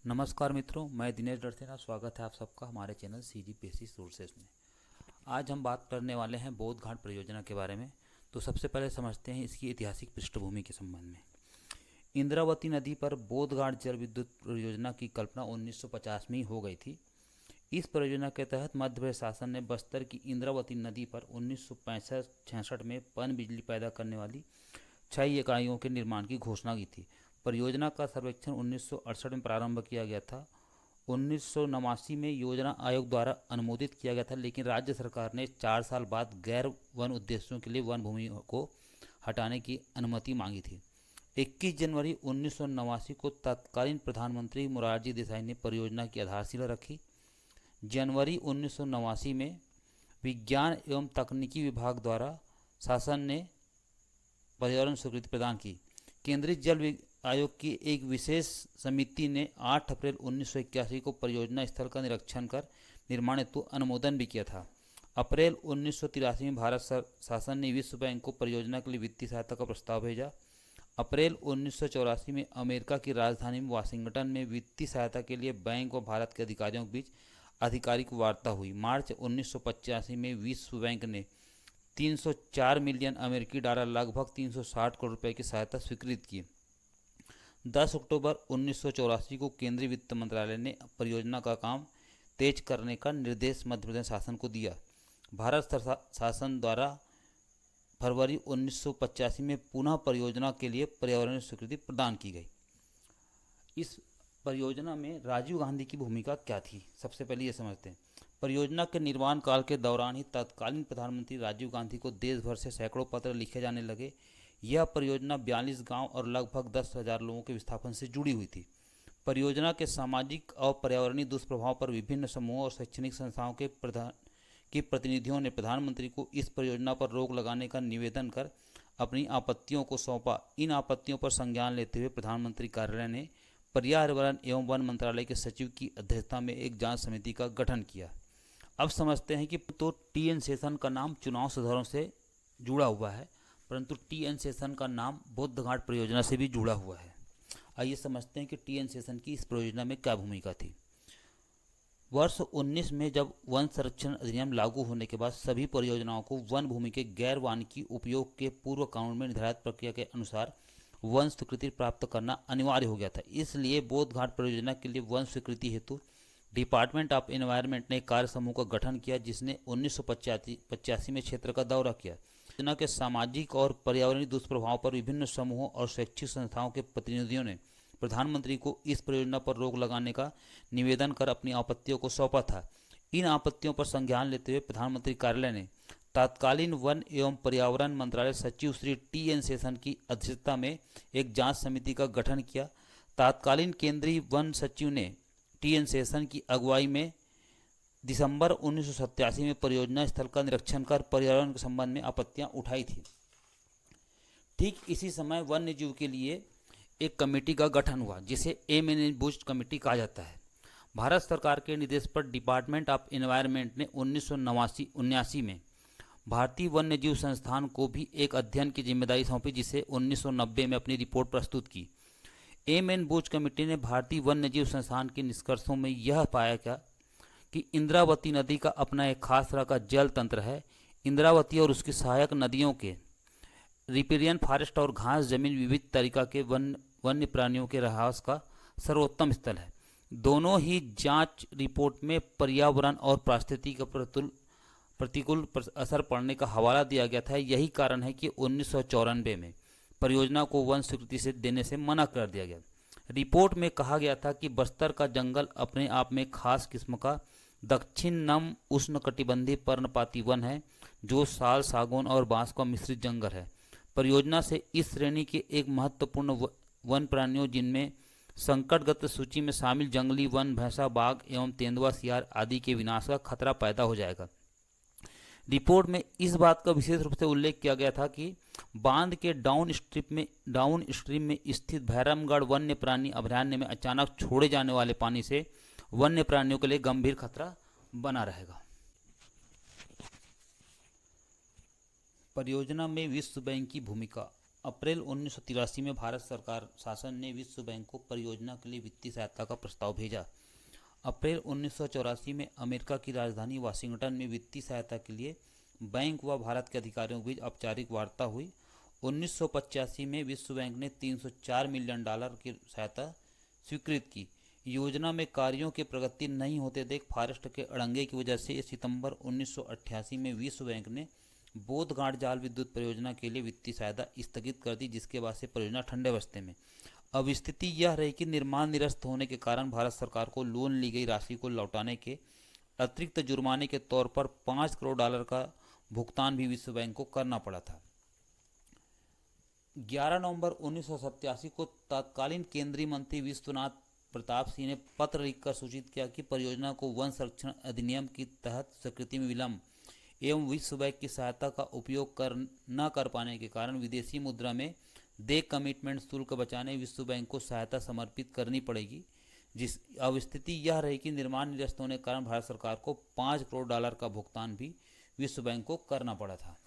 नमस्कार मित्रों, मैं दिनेश डरसेना। स्वागत है आप सबका हमारे चैनल CGPSC सोर्सेस में। आज हम बात करने वाले हैं बोध घाट परियोजना के बारे में। तो सबसे पहले समझते हैं इसकी ऐतिहासिक पृष्ठभूमि के संबंध में। इंद्रावती नदी पर बोध घाट जल विद्युत परियोजना की कल्पना 1950 में ही हो गई थी। इस परियोजना के तहत मध्य प्रदेश शासन ने बस्तर की इंद्रावती नदी पर 1965-66 में पन बिजली पैदा करने वाली 6 इकाइयों के निर्माण की घोषणा की थी। परियोजना का सर्वेक्षण 1968 में प्रारंभ किया गया था। 1989 में योजना आयोग द्वारा अनुमोदित किया गया था, लेकिन राज्य सरकार ने 4 साल बाद गैर वन उद्देश्यों के लिए वन भूमि को हटाने की अनुमति मांगी थी। 21 जनवरी 1989 को तत्कालीन प्रधानमंत्री मोरारजी देसाई ने परियोजना की आधारशिला रखी। जनवरी 1989 में विज्ञान एवं तकनीकी विभाग द्वारा शासन ने पर्यावरण स्वीकृति प्रदान की। केंद्रीय जल आयोग की एक विशेष समिति ने 8 अप्रैल 1981 को परियोजना स्थल का निरीक्षण कर निर्माण हेतु अनुमोदन भी किया था। अप्रैल 1983 में भारत शासन ने विश्व बैंक को परियोजना के लिए वित्तीय सहायता का प्रस्ताव भेजा। अप्रैल 1984 में अमेरिका की राजधानी वाशिंगटन में वित्तीय सहायता के लिए बैंक व भारत के अधिकारियों के बीच आधिकारिक वार्ता हुई। मार्च 1985 में विश्व बैंक ने 304 मिलियन अमेरिकी डॉलर लगभग 360 करोड़ रुपए की सहायता स्वीकृत की। 10 अक्टूबर 1984 को केंद्रीय वित्त मंत्रालय ने परियोजना का काम तेज करने का निर्देश मध्य प्रदेश शासन को दिया। भारत शासन द्वारा फरवरी 1985 में पुनः परियोजना के लिए पर्यावरण स्वीकृति प्रदान की गई। इस परियोजना में राजीव गांधी की भूमिका क्या थी, सबसे पहले ये समझते हैं। परियोजना के निर्माण काल के दौरान ही तत्कालीन प्रधानमंत्री राजीव गांधी को देश भर से सैकड़ों पत्र लिखे जाने लगे। यह परियोजना 42 गांव और लगभग 10,000 लोगों के विस्थापन से जुड़ी हुई थी। परियोजना के सामाजिक और पर्यावरणीय दुष्प्रभाव पर विभिन्न समूहों और शैक्षणिक संस्थाओं के प्रतिनिधियों ने प्रधानमंत्री को इस परियोजना पर रोक लगाने का निवेदन कर अपनी आपत्तियों को सौंपा। इन आपत्तियों पर संज्ञान लेते हुए प्रधानमंत्री कार्यालय ने पर्यावरण एवं वन मंत्रालय के सचिव की अध्यक्षता में एक जांच समिति का गठन किया। अब समझते हैं कि तो TN शेषन का नाम चुनाव सुधारों से जुड़ा हुआ है, परंतु TN शेषन का नाम बोध घाट परियोजना से भी जुड़ा हुआ है। आइए समझते हैं कि TN शेषन की इस परियोजना में क्या भूमिका थी। वर्ष 19 में जब वन संरक्षण अधिनियम लागू होने के बाद सभी परियोजनाओं को वन भूमि के गैर वानिकी उपयोग के पूर्व कानून में निर्धारित प्रक्रिया के अनुसार वन स्वीकृति प्राप्त करना अनिवार्य हो गया था। इसलिए बोध घाट परियोजना के लिए वन स्वीकृति हेतु डिपार्टमेंट ऑफ एनवायरनमेंट ने कार्य समूह का गठन किया, जिसने 1985 में क्षेत्र का दौरा किया। योजना के सामाजिक और पर्यावरणीय दुष्प्रभाव पर विभिन्न समूहों और शैक्षिक संस्थाओं के प्रतिनिधियों ने प्रधानमंत्री को इस परियोजना पर रोक लगाने का निवेदन कर अपनी आपत्तियों को सौंपा था। इन आपत्तियों पर संज्ञान लेते हुए प्रधानमंत्री कार्यालय ने तत्कालीन वन एवं पर्यावरण मंत्रालय सचिव श्री TN शेषन की अध्यक्षता में एक जांच समिति का गठन किया। तत्कालीन केंद्रीय वन सचिव ने TN शेषन की अगुवाई में दिसंबर 1987 में परियोजना स्थल का निरीक्षण कर पर्यावरण के संबंध में आपत्तियां उठाई थी। ठीक इसी समय वन्य जीव के लिए एक कमेटी का गठन हुआ, जिसे एमेनबुश कमेटी कहा जाता है। भारत सरकार के निर्देश पर डिपार्टमेंट ऑफ एनवायरनमेंट ने 1979 में भारतीय वन्य जीव संस्थान को भी एक अध्ययन की जिम्मेदारी सौंपी, जिसे 1990 में अपनी रिपोर्ट प्रस्तुत की। एमेनबुश कमेटी ने भारतीय वन्य जीव संस्थान के निष्कर्षों में यह पाया कि इंद्रावती नदी का अपना एक खास तरह का जल तंत्र है। इंद्रावती और उसकी सहायक नदियों के रिपेरियन फॉरेस्ट और घास जमीन विविध तरीका के वन्य प्राणियों के रहास का सर्वोत्तम स्थल है। दोनों ही जांच रिपोर्ट में पर्यावरण और पारिस्थितिकी का प्रतिकूल असर पड़ने का हवाला दिया गया था। यही कारण है कि 1994 में परियोजना को वन स्वीकृति से देने से मना कर दिया गया। रिपोर्ट में कहा गया था कि बस्तर का जंगल अपने आप में खास किस्म का दक्षिण नम उष्णकटिबंधीय पर्णपाती वन है, जो साल, सागौन और बांस का मिश्रित जंगल है। परियोजना से इस श्रेणी के एक महत्वपूर्ण वन प्राणियों, जिनमें संकटग्रस्त सूची में शामिल जंगली वन, भैंसा, बाघ एवं तेंदुआ, सियार आदि के विनाश का खतरा पैदा हो जाएगा। रिपोर्ट में इस बात का विशेष रूप से उल्लेख किया गया था कि बांध के डाउन स्ट्रीम में स्थित भैरमगढ़ वन्य प्राणी अभयारण्य में अचानक छोड़े जाने वाले पानी से वन्य प्राणियों के लिए गंभीर खतरा बना रहेगा। परियोजना में विश्व बैंक की भूमिका अप्रैल 1983 में भारत सरकार शासन ने विश्व बैंक को परियोजना के लिए वित्तीय सहायता का प्रस्ताव भेजा। अप्रैल 1984 में अमेरिका की राजधानी वाशिंगटन में वित्तीय सहायता के लिए बैंक व भारत के अधिकारियों के बीच औपचारिक वार्ता हुई। 1985 में विश्व बैंक ने $304 मिलियन की सहायता स्वीकृत की। योजना में कार्यों की प्रगति नहीं होते देख फॉरेस्ट के अड़ंगे की वजह से सितंबर 1988 में विश्व बैंक ने बोधघाट जाल विद्युत परियोजना के लिए वित्तीय सहायता स्थगित कर दी, जिसके बाद से परियोजना ठंडे बस्ते में। अब स्थिति यह रही कि निर्माण निरस्त होने के कारण भारत सरकार को लोन ली गई राशि को लौटाने के अतिरिक्त जुर्माने के तौर पर $5 करोड़ का भुगतान भी विश्व बैंक को करना पड़ा था। 11 नवंबर 1987 को तत्कालीन केंद्रीय मंत्री विश्वनाथ प्रताप सिंह ने पत्र लिखकर सूचित किया कि परियोजना को वन संरक्षण अधिनियम के तहत स्वीकृति में विलंब एवं विश्व बैंक की सहायता का उपयोग न कर पाने के कारण विदेशी मुद्रा में दे कमिटमेंट शुल्क बचाने विश्व बैंक को सहायता समर्पित करनी पड़ेगी। जिस अब स्थिति यह रही कि निर्माण निरस्त होने के कारण भारत सरकार को $5 करोड़ का भुगतान भी विश्व बैंक को करना पड़ा था।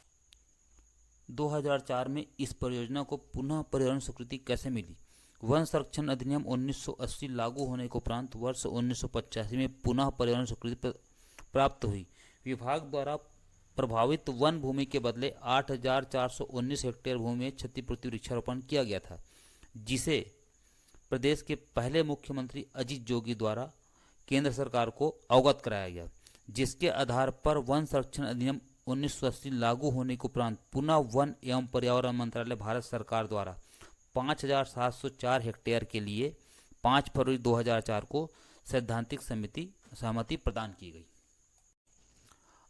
2004 में इस परियोजना को पुनः पर्यावरण स्वीकृति कैसे मिली? वन संरक्षण अधिनियम 1980 लागू होने के उपरांत वर्ष 1985 में पुनः पर्यावरण स्वीकृति प्राप्त हुई। विभाग द्वारा प्रभावित वन भूमि के बदले 8,419 हेक्टेयर भूमि में क्षतिपूर्ति वृक्षारोपण किया गया था, जिसे प्रदेश के पहले मुख्यमंत्री अजीत जोगी द्वारा केंद्र सरकार को अवगत कराया गया, जिसके आधार पर वन संरक्षण अधिनियम 1980 लागू होने के उपरांत पुनः वन एवं पर्यावरण मंत्रालय भारत सरकार द्वारा 5,704 हेक्टेयर के लिए 5 फरवरी 2004 को सैद्धांतिक सहमति प्रदान की गई।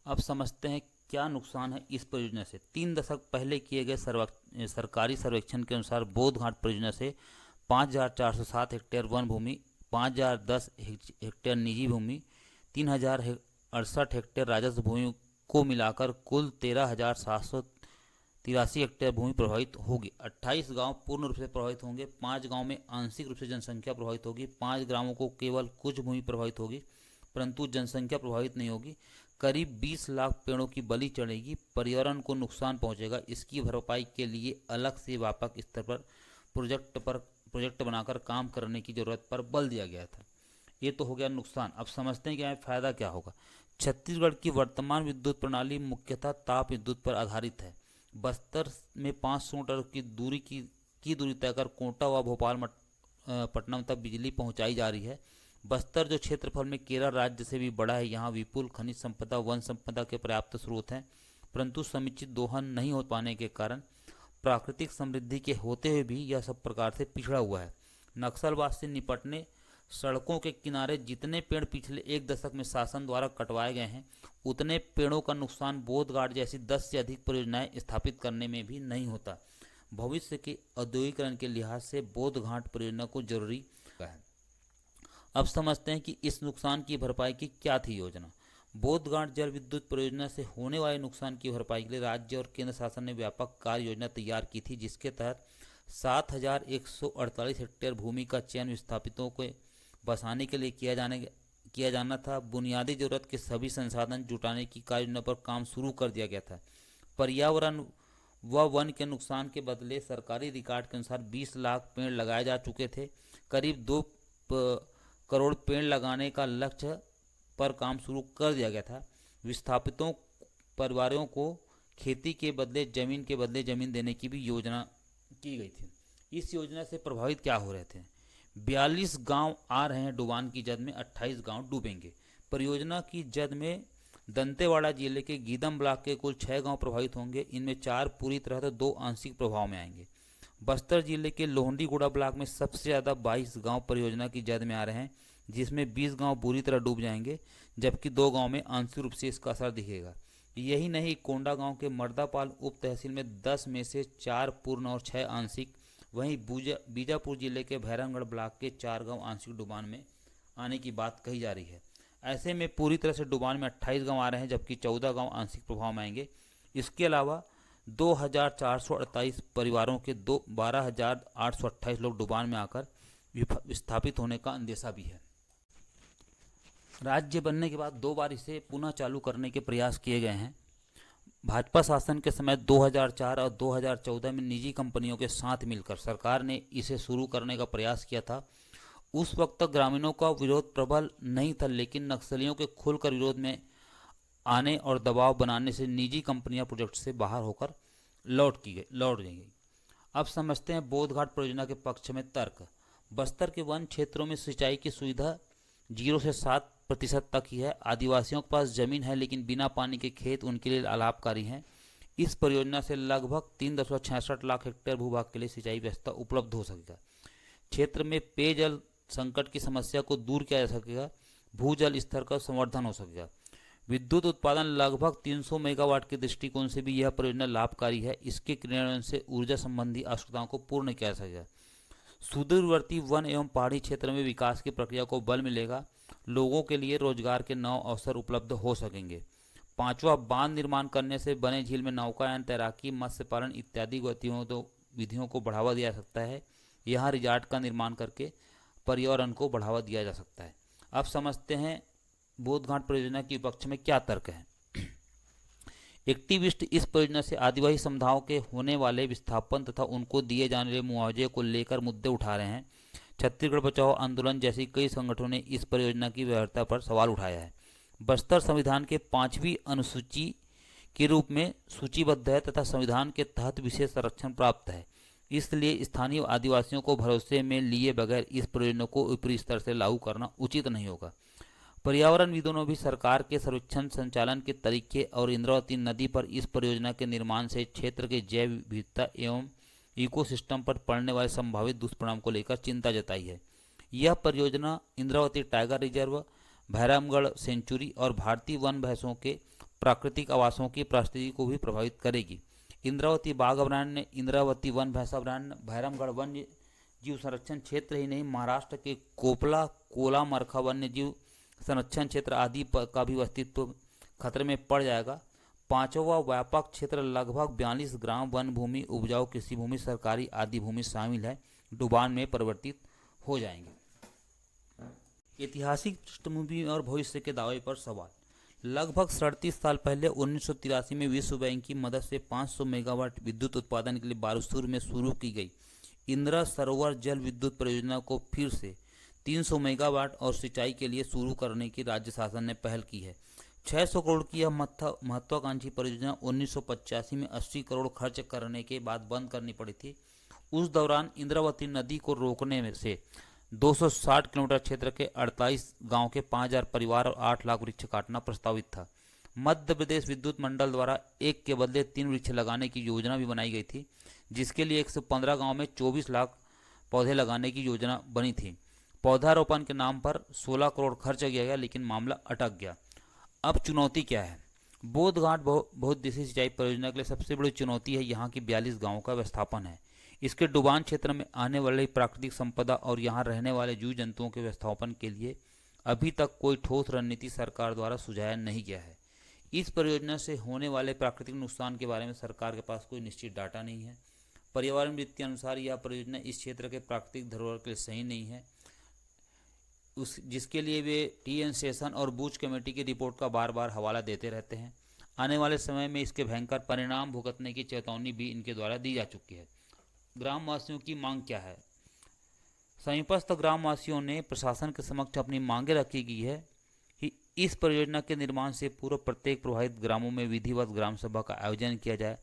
अब समझते हैं क्या नुकसान है इस परियोजना से। 3 दशक पहले किए गए सरकारी सर्वेक्षण के अनुसार बोधघाट परियोजना से 5,407 हेक्टेयर वन भूमि, 5,010 हेक्टेयर निजी भूमि, 3,068 हेक्टेयर राजस्व भूमि को मिलाकर कुल 13,783 हेक्टेयर भूमि प्रभावित होगी। 28 गांव पूर्ण रूप से प्रभावित होंगे, 5 गांव में आंशिक रूप से जनसंख्या प्रभावित होगी, 5 ग्रामों को केवल कुछ भूमि प्रभावित होगी परंतु जनसंख्या प्रभावित नहीं होगी। करीब 20 लाख पेड़ों की बलि चढ़ेगी, पर्यावरण को नुकसान पहुंचेगा। इसकी भरपाई के लिए अलग से व्यापक स्तर पर प्रोजेक्ट बनाकर काम करने की जरूरत पर बल दिया गया था। ये तो हो गया नुकसान। अब समझते हैं कि फायदा क्या होगा। छत्तीसगढ़ की वर्तमान विद्युत प्रणाली मुख्यतः ताप विद्युत पर आधारित है। बस्तर में 500 मीटर की दूरी तय कर कोंटा व भोपाल पटनम तक बिजली पहुंचाई जा रही है। बस्तर जो क्षेत्रफल में केरल राज्य से भी बड़ा है, यहाँ विपुल खनिज संपदा वन संपदा के पर्याप्त स्रोत हैं, परंतु समुचित दोहन नहीं हो पाने के कारण प्राकृतिक समृद्धि के होते हुए भी यह सब प्रकार से पिछड़ा हुआ है। नक्सलवाद से निपटने सड़कों के किनारे जितने पेड़ पिछले 1 दशक में शासन द्वारा कटवाए गए हैं, उतने पेड़ों का नुकसान बोधघाट जैसी 10 से अधिक परियोजनाएं स्थापित करने में भी नहीं होता। भविष्य के औद्योगिकरण के लिहाज से बोधघाट परियोजना को जरूरी है। अब समझते हैं कि इस नुकसान की भरपाई की क्या थी योजना। बोधघाट जल विद्युत परियोजना से होने वाले नुकसान की भरपाई के लिए राज्य और केंद्र शासन ने व्यापक कार्य योजना तैयार की थी, जिसके तहत 7,148 हेक्टेयर भूमि का चयन विस्थापितों को बसाने के लिए किया जाना था। बुनियादी जरूरत के सभी संसाधन जुटाने की कार्य योजना पर काम शुरू कर दिया गया था। पर्यावरण व वन के नुकसान के बदले सरकारी रिकॉर्ड के अनुसार 20 लाख पेड़ लगाए जा चुके थे। करीब 2 करोड़ पेड़ लगाने का लक्ष्य पर काम शुरू कर दिया गया था। विस्थापितों परिवारों को खेती के बदले जमीन देने की भी योजना की गई थी। इस योजना से प्रभावित क्या हो रहे थे? 42 गांव आ रहे हैं डुबान की जद में, 28 गांव डूबेंगे। परियोजना की जद में दंतेवाड़ा जिले के गीदम ब्लॉक के कुल 6 गांव प्रभावित होंगे। इनमें 4 पूरी तरह से 2 आंशिक प्रभाव में आएंगे। बस्तर जिले के लोहंडीगुड़ा ब्लॉक में सबसे ज़्यादा 22 गांव परियोजना की जद में आ रहे हैं, जिसमें 20 गांव बुरी तरह डूब जाएंगे, जबकि 2 गांव में आंशिक रूप से इसका असर दिखेगा। यही नहीं, कोंडा गांव के मर्दापाल उप तहसील में 10 में से 4 पूर्ण और 6 आंशिक। वहीं बीजापुर जिले के भैरवगढ़ ब्लॉक के 4 गांव आंशिक डुबान में आने की बात कही जा रही है। ऐसे में पूरी तरह से डुबान में 28 गांव आ रहे हैं, जबकि 14 गांव आंशिक प्रभाव में आएंगे। इसके अलावा 2,428 परिवारों के 12,828 लोग डुबान में आकर विस्थापित होने का अंदेशा भी है। राज्य बनने के बाद 2 बार इसे पुनः चालू करने के प्रयास किए गए हैं। भाजपा शासन के समय 2004 और 2014 में निजी कंपनियों के साथ मिलकर सरकार ने इसे शुरू करने का प्रयास किया था। उस वक्त तक ग्रामीणों का विरोध प्रबल नहीं था, लेकिन नक्सलियों के खुलकर विरोध में आने और दबाव बनाने से निजी कंपनियां प्रोजेक्ट से बाहर होकर लौट गई। अब समझते हैं बोध घाट परियोजना के पक्ष में तर्क। बस्तर के वन क्षेत्रों में सिंचाई की सुविधा 0 से 7% तक ही है। आदिवासियों के पास जमीन है, लेकिन बिना पानी के खेत उनके लिए अलाभकारी हैं। इस परियोजना से लगभग 3.66 लाख हेक्टेयर भूभाग के लिए सिंचाई व्यवस्था उपलब्ध हो सकेगा। क्षेत्र में पेयजल संकट की समस्या को दूर किया जा सकेगा। भूजल स्तर का संवर्धन हो सकेगा। विद्युत उत्पादन लगभग 300 मेगावाट के दृष्टिकोण से भी यह परियोजना लाभकारी है। इसके क्रियान्वयन से ऊर्जा संबंधी आवश्यकताओं को पूर्ण किया जा सकेगा। सुदूरवर्ती वन एवं पहाड़ी क्षेत्र में विकास की प्रक्रिया को बल मिलेगा। लोगों के लिए रोजगार के नव अवसर उपलब्ध हो सकेंगे। पांचवा, बांध निर्माण करने से बने झील में नौकायान, तैराकी, मत्स्य पालन इत्यादि गतिविधियों को बढ़ावा दिया जा सकता है। यहाँ रिजॉर्ट का निर्माण करके पर्यावरण को बढ़ावा दिया जा सकता है। अब समझते हैं बोध घाट परियोजना के पक्ष में क्या तर्क है। एक्टिविस्ट इस परियोजना से आदिवासी समुदायों के होने वाले विस्थापन तथा उनको दिए जाने वाले मुआवजे को लेकर मुद्दे उठा रहे हैं। छत्तीसगढ़ बचाओ आंदोलन जैसी कई संगठनों ने इस परियोजना की वैधता पर सवाल उठाया है। बस्तर संविधान के 5वीं अनुसूची के रूप में सूचीबद्ध है तथा संविधान के तहत विशेष संरक्षण प्राप्त है। इसलिए स्थानीय आदिवासियों को भरोसे में लिए बगैर इस परियोजना को ऊपरी स्तर से लागू करना उचित नहीं होगा। पर्यावरणविदों ने भी सरकार के सर्वेक्षण संचालन के तरीके और इंद्रावती नदी पर इस परियोजना के निर्माण से क्षेत्र के जैव विविधता एवं इकोसिस्टम पर पड़ने वाले संभावित दुष्परिणाम को लेकर चिंता जताई है। यह परियोजना Indravati tiger reserve, Bhairamgarh sanctuary और भारतीय वन भैंसों के प्राकृतिक आवासों की पारिस्थितिकी को भी प्रभावित करेगी। इंद्रावती बाघ अभयारण्य, इंद्रावती वन भैंसा अभयारण्य, भैरमगढ़ वन्य जीव संरक्षण क्षेत्र ही नहीं, महाराष्ट्र के कोपला कोला मरखा वन्य जीव संरक्षण क्षेत्र आदि का भी अस्तित्व खतरे में पड़ जाएगा। पांचवा, व्यापक क्षेत्र लगभग 42 ग्राम वन भूमि, उपजाऊ कृषि भूमि, सरकारी आदि भूमि शामिल है, डुबान में परिवर्तित हो जाएंगे। ऐतिहासिक पृष्ठभूमि और भविष्य के दावे पर सवाल। लगभग 37 साल पहले 1983 में विश्व बैंक की मदद से 500 मेगावाट विद्युत उत्पादन के लिए बारसूर में शुरू की गई इंदिरा सरोवर जल विद्युत परियोजना को फिर से 300 मेगावाट और सिंचाई के लिए शुरू करने की राज्य शासन ने पहल की है। 600 करोड़ की यह महत्वाकांक्षी परियोजना 1985 में 80 करोड़ खर्च करने के बाद बंद करनी पड़ी थी। उस दौरान इंद्रावती नदी को रोकने में से 260 किलोमीटर क्षेत्र के 48 गांव के 5000 परिवार और 8 लाख वृक्ष काटना प्रस्तावित था। मध्य प्रदेश विद्युत मंडल द्वारा एक के बदले 3 वृक्ष लगाने की योजना भी बनाई गई थी, जिसके लिए 115 गाँव में 24 लाख पौधे लगाने की योजना बनी थी। पौधारोपण के नाम पर 16 करोड़ खर्च किया गया, लेकिन मामला अटक गया। अब चुनौती क्या है? बोध घाट बहुउद्देशीय सिंचाई परियोजना के लिए सबसे बड़ी चुनौती है यहाँ की 42 गांवों का व्यवस्थापन है। इसके डुबान क्षेत्र में आने वाली प्राकृतिक संपदा और यहाँ रहने वाले जीव जंतुओं के व्यवस्थापन के लिए अभी तक कोई ठोस रणनीति सरकार द्वारा सुझाया नहीं गया है। इस परियोजना से होने वाले प्राकृतिक नुकसान के बारे में सरकार के पास कोई निश्चित डाटा नहीं है। पर्यावरणविद के अनुसार यह परियोजना इस क्षेत्र के प्राकृतिक धरोहर के लिए सही नहीं है, जिसके लिए वे टी.एन. शेषन और बूच कमेटी की रिपोर्ट का बार बार हवाला देते रहते हैं। आने वाले समय में इसके भयंकर परिणाम भुगतने की चेतावनी भी इनके द्वारा दी जा चुकी है। ग्रामवासियों की मांग क्या है? समीपस्थ ग्रामवासियों ने प्रशासन के समक्ष अपनी मांगे रखी गई है कि इस परियोजना के निर्माण से पूर्व प्रत्येक प्रभावित ग्रामों में विधिवत ग्राम सभा का आयोजन किया जाए।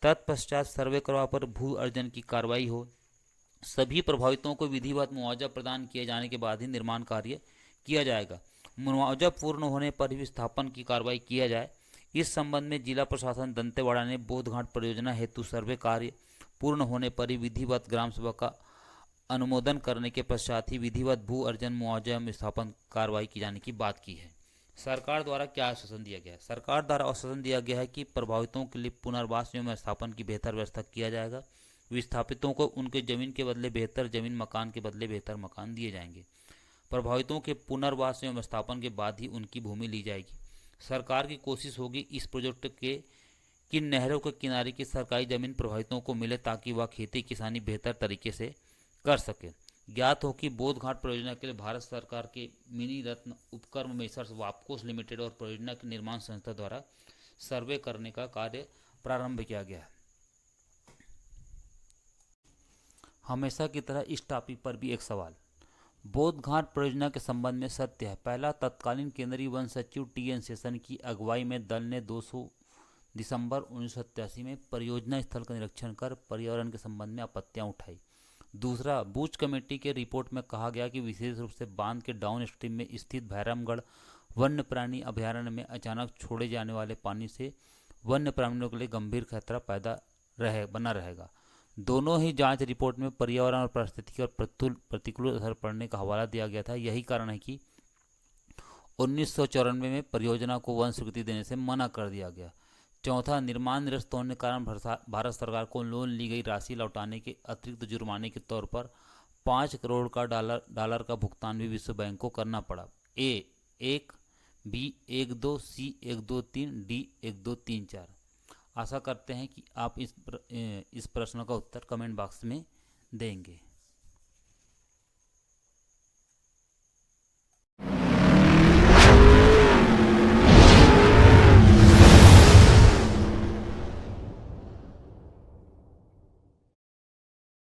तत्पश्चात सर्वे करवा पर भू अर्जन की कार्रवाई हो। सभी प्रभावितों को विधिवत मुआवजा प्रदान किए जाने के बाद ही निर्माण कार्य किया जाएगा। मुआवजा पूर्ण होने पर ही विस्थापन की कार्रवाई किया जाए। इस संबंध में जिला प्रशासन दंतेवाड़ा ने बोध घाट परियोजना हेतु सर्वे कार्य पूर्ण होने पर ही विधिवत ग्राम सभा का अनुमोदन करने के पश्चात ही विधिवत भू अर्जन मुआवजा एवं विस्थापन कार्रवाई की जाने की बात की है। सरकार द्वारा क्या आश्वासन दिया गया है? सरकार द्वारा आश्वासन दिया गया है कि प्रभावितों के लिए पुनर्वास एवं स्थापन की बेहतर व्यवस्था किया जाएगा। विस्थापितों को उनके जमीन के बदले बेहतर जमीन, मकान के बदले बेहतर मकान दिए जाएंगे। प्रभावितों के पुनर्वास एवं स्थापन के बाद ही उनकी भूमि ली जाएगी। सरकार की कोशिश होगी इस प्रोजेक्ट के किन नहरों के किनारे की सरकारी जमीन प्रभावितों को मिले ताकि वह खेती किसानी बेहतर तरीके से कर सके। ज्ञात हो कि बोध घाट परियोजना के लिए भारत सरकार के मिनी रत्न उपक्रम मेसर्स वाप्कोस लिमिटेड और परियोजना के निर्माण संस्था द्वारा सर्वे करने का कार्य प्रारंभ किया गया है। हमेशा की तरह इस टॉपिक पर भी एक सवाल। बोध घाट परियोजना के संबंध में सत्य है। पहला, तत्कालीन केंद्रीय वन सचिव टी.एन. शेषन की अगुवाई में दल ने 200 दिसंबर 1987 में परियोजना स्थल का निरीक्षण कर पर्यावरण के संबंध में आपत्तियां उठाई। दूसरा, बूच कमेटी के रिपोर्ट में कहा गया कि विशेष रूप से बांध के डाउन स्ट्रीम में स्थित भैरमगढ़ वन्य प्राणी अभयारण्य में अचानक छोड़े जाने वाले पानी से वन्य प्राणियों के लिए गंभीर खतरा बना रहेगा। दोनों ही जांच रिपोर्ट में पर्यावरण और पारिस्थितिकी और प्रतिकूल असर पड़ने का हवाला दिया गया था। यही कारण है कि 1994 में परियोजना को वन स्वीकृति देने से मना कर दिया गया। चौथा, निर्माण निरस्त होने के कारण भारत सरकार को लोन ली गई राशि लौटाने के अतिरिक्त जुर्माने के तौर पर 5 करोड़ का डॉलर का भुगतान भी विश्व बैंक को करना पड़ा। A1, B12, C123, D1234। आशा करते हैं कि आप इस प्रश्न का उत्तर कमेंट बॉक्स में देंगे।